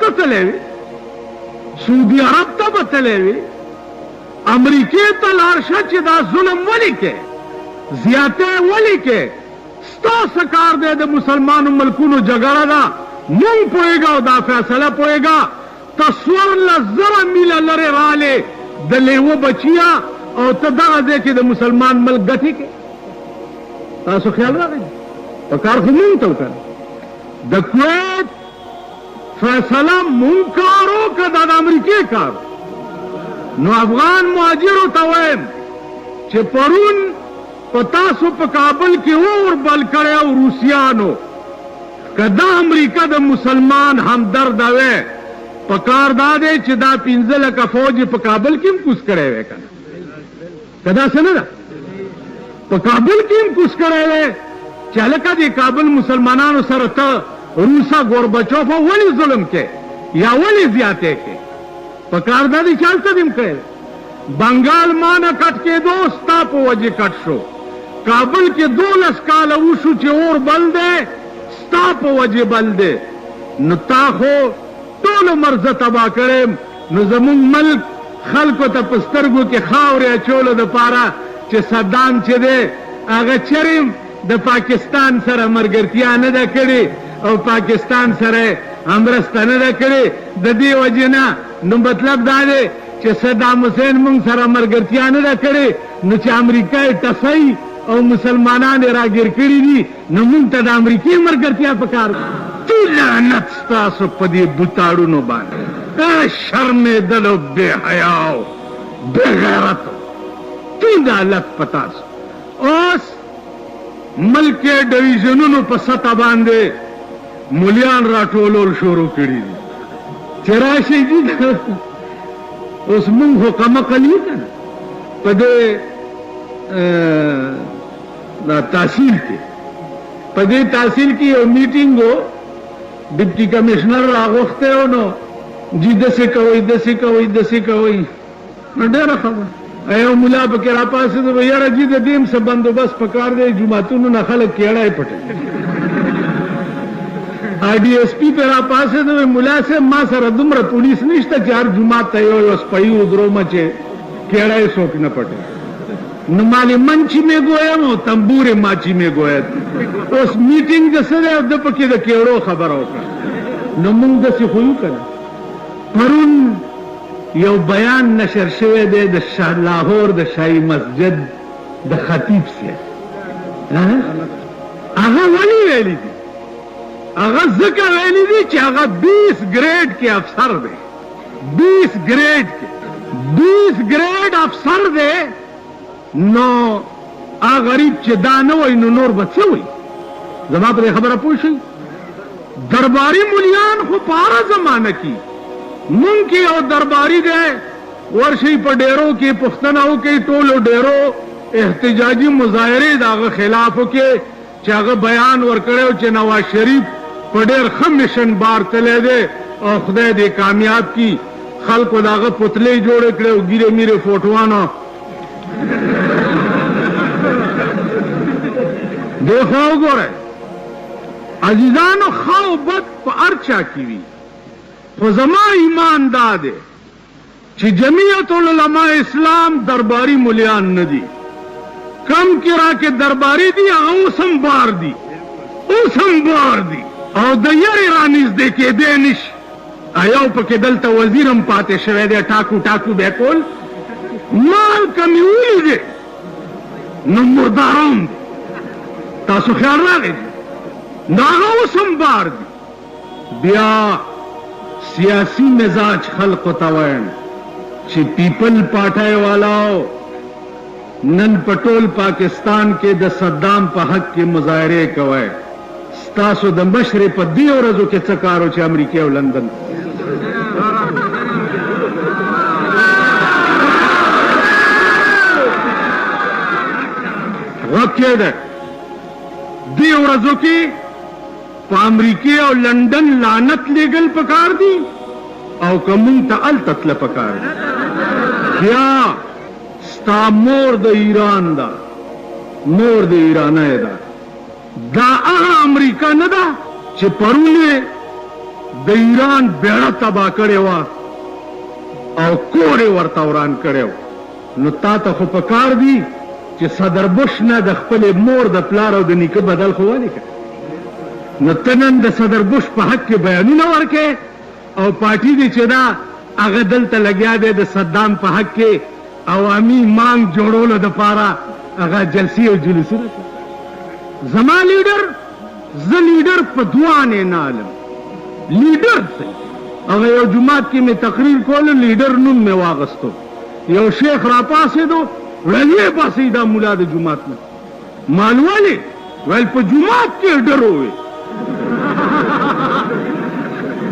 ته تللی وي، سعودي عرب ته به تللی وي، امریکې ته لاړ شه چې دا ظلم ولې کې، زیاتی ولې کې، ستا څه کار دی د مسلمانو ملکونو جګړه ده، مونږ پوهېږه او دا فیصله پوهېږه، ته 14,000 میله لرې رالې د لیوه بچیه او ته دغه ځای کې د مسلمان ملک ګټې کې. تاسو خیال راغی په کار خو مونږ ته وکړه. د کویت فیصله مونږ کار وکړه، دا د امریکې کار. نو افغان مهاجرو ته وایم چې پرون په تاسو په کابل کې اور بل کړی او روسیانو، که دا امریکا د مسلمان همدرده وی، په کار دا دی چې دا 15 لکه فوج په کابل کې هم کوز کړی وی که نه، که داسې نه ده په کابل کې هم کوز کړی وی چې هلکه د کابل مسلمانانو سره ته روسا ګوربچوفه ولې ظلم کې یا ولې زیاتی کې، په کار دا دی چې هلته دې هم کړی. بنګال ما نه کټ کېدو ستا په وجې کټ شو، کابل کې 12 کاله وشو چې اور بل دی ستا په وجې بل دی. نو تا خو ټول عمر زه تباه کړی، نو زمونږ ملک خلکو ته په سترګو کې خاورې اچولو دپاره چې صدام چې دی هغه چرې د پاکستان سره ملګرتیا نه ده کړې او پاکستان سره مرسته نه ده کړې، د دې وجې نه نو مطلب دا دی چې صدام حسین مونږ سره ملګرتیا نه ده کړې، نو چې امریکا یې ټسۍ او مسلمانان یې راګیر کړي دي، نو مونږ ته د امریکې ملګرتیا پکار ده. تو لعنت ستاسو په دې بوتاړونو باندې، شرمېدلو بې حیاو بې غیرتو، تو دا لک په تاسو. اوس ملک ډویژنونو په سطح باندې مولیان راټولول شروع کړي دي چې راشئ دي. اوس مونږ خو کمقل یو که نه په دې تحصیل کې، په دې تحصیل کې یو میټینګ و، ډپټي کمشنر راغوښتی و، نو جی داسې کوئ داسې کوئ داسې کوئ، نو ډېره خبره. یو ملا پکې راپاڅېد، یاره جي د دې هم څه بندوبست پکار دی، جوماتونو نه خلک کېړی پټوي. ډي ایس پي پې راپاڅېد، ملا صاحب ما سره دومره پولیس نشته چې هر جومات ته یو سپی ودرومه چې کېړی څوک نه پټوي. نو مالې منچي مې ګویم او تنبورې ماچي مې ګوید. اوس میټینګ د څه دی، ده پکې د کېړو خبره وکړه. نو موږ داسې خو یو که نه. پرون یو بیان نشر شوی دی د لاهور د شاهي مسجد د خطیب صاحب، هغه ولې ویلي دي؟ هغه ځکه ویلي دي چې هغه 20 ګریډ کې افسر دی، 20 ګریډ کې 20 ګریډ افسر دی. نو هغه غریب چې دا نه وای نو نور به څه وایي؟ زما په دې خبره پوه شئ. درباري مولیان خو په هره زمانه کې مونږ کې یو درباري دی، ورشئ په ډیرو کې پوښتنه وکئ، ټولو ډیرو احتجاجي مظاهرې د هغه خلاف وکړې چې هغه بیان ورکړی و چې نواز شریف په ډېر ښه مشن بار تللی دی او خدای دې کامیاب کي. خلکو د هغه پتلې جوړې کړې او ګیرې میرې فوټوانو دې خوا وګورئ. عزیزانو ښه او بد په هر چا کې وي، خو زما ایمان دا دی چې جمعیت العلماء اسلام درباري مولیان نه دي. کم کې را کې درباري دي، هغه اوس هم بار دي، اوس هم بار دي او د یارې رانږدې کېدی نشي. یو پکې دلته وزیر هم پاتې شوی دی، ټاکو ټاکو به کول، مال کمې ولیدې نو مرداران دي. تاسو خیال راغی نو هغه اوس هم بار دي. بیا سیاسی مزاج خلقو ته وایم چې پیپل پارټۍ والاو نن په ټول پاکستان کې د صدام په حق کې مظاهرې کوئ. ستاسو د مشرې په دې ورځو کې څه کار و چې امریکې او لندن غږ کېده. دې ورځو کې په امریکې او لندن لعنت لیږل پکار دي او که مونږ ته هلته تله پکار دي. بیا ستا مور د ایران ده، مور د ایرانی ده. دا هغه امریکا نه ده چې پرون د ایران بیړه تبا کړې وه او کور یې ورته وران کړی و. نو تا ته خو پکار دي چې صدر بش نه د خپلې مور د پلار او د نیکه بدل خو ولیکه. نو ته نن د صدر بش په حق کې بیانونه ورکې او پارټي دی چې دا هغه دلته لګیا دی د صدام په حق کې عوامي مانګ جوړولو دپاره هغه جلسې او جلوسونه کوي. زما لیډر زه لیډر په دوانې نه علم لیډر څه هغه یو جماعت کې مې تقریر کولو لیډر نوم مې واغستو. یو شیخ را پاسېدو ویل یې پاسې دا ملا د جماعت نه مال ولې ویل په جماعت کې ډر ووې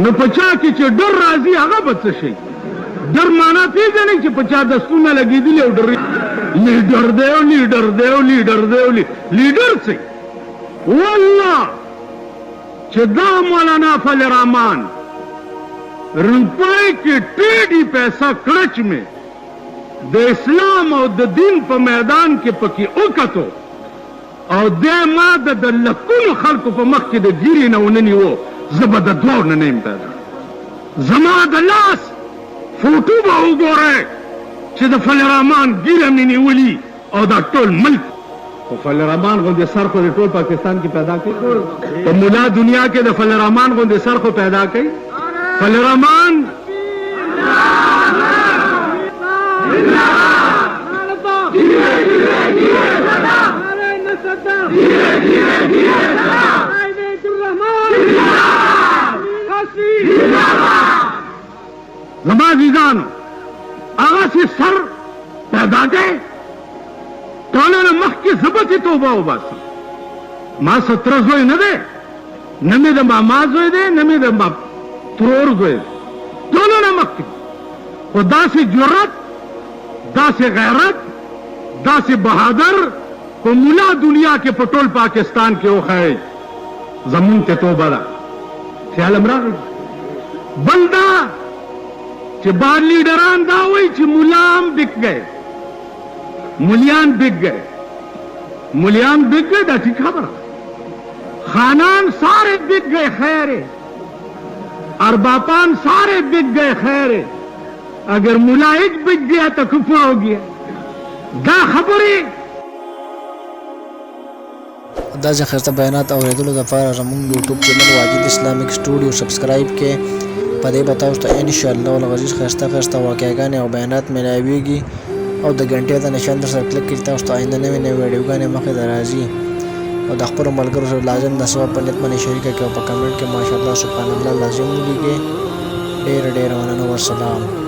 نو په چا کې چې ډر راځي هغه به څه شي. ډر معنا پېژنئ چې په چا دستونه لګېدلي او ډر لیډر دی او لیډر دی او لیډر دی او لیډر څه والله چې دا مولانا فضل الرحمان روپئے کی ٹیڑھی پیسہ کڑچ میں د اسلام او د دین په میدان کې پکې وکتو او دې ما د لکونو خلکو په مخ کې د ګیرې نه وننیو زه به د دوو نه نیم پیدا زما د لاس فوټو به وګورئ چې د فضل الرحمان ګیره مې نیولي او دا ټول ملک خو فضل الرحمان غوندې سر خو د ټول پاکستان کې پیدا کوي په ملا دنیا کې د فضل الرحمان غوندې سر خو پیدا کوي. فضل الرحمان زما عزیزانو هغه چې سر پیدا کوي ټولو نه مخکې زه به چې توبه وباسم. ما ستره زوی نه دی نه مې د ماما زوی دی نه مې د ترور زوی دی ټولو نه مخکې خو داسې جرأت داسې غیرت داسې بهادر په ملا دنیا کې په ټول پاکستان کې وښایي زمونږ ته توبه ده. خیال هم راغی بل دا چې بعض لیډران دا وایي چې ملا هم بک گئے ملیان بک گئے ملیان بک گئے دا ٹھیک خبر خانان سارے بک گئے خیر اربابان سارے بک گئے خیر اگر ملا ایک بک گیا تو کفر ہو گیا دا خبرې دا ځخیرته بیانات اورېدلو دپاره زموږ YouTube channel Wajid Islamic studio subscribe کړئ. په دې به تاسو ته انشاءالله العزیز ښایسته ښایسته واقعګانې او بیانات میلاویږي او د ګنټې د نشان در سره کلک کړئ تاسو ته آینده نوې نوې ویډیوګانې مخې ته راځي او د خپلو ملګرو سره لازم د ثواب په نیت باندې شریکه کړئ او په کمنټ کې ماشاءالله سبحان الله لازم ولیکئ. ډېره ډېره مننه والسلام.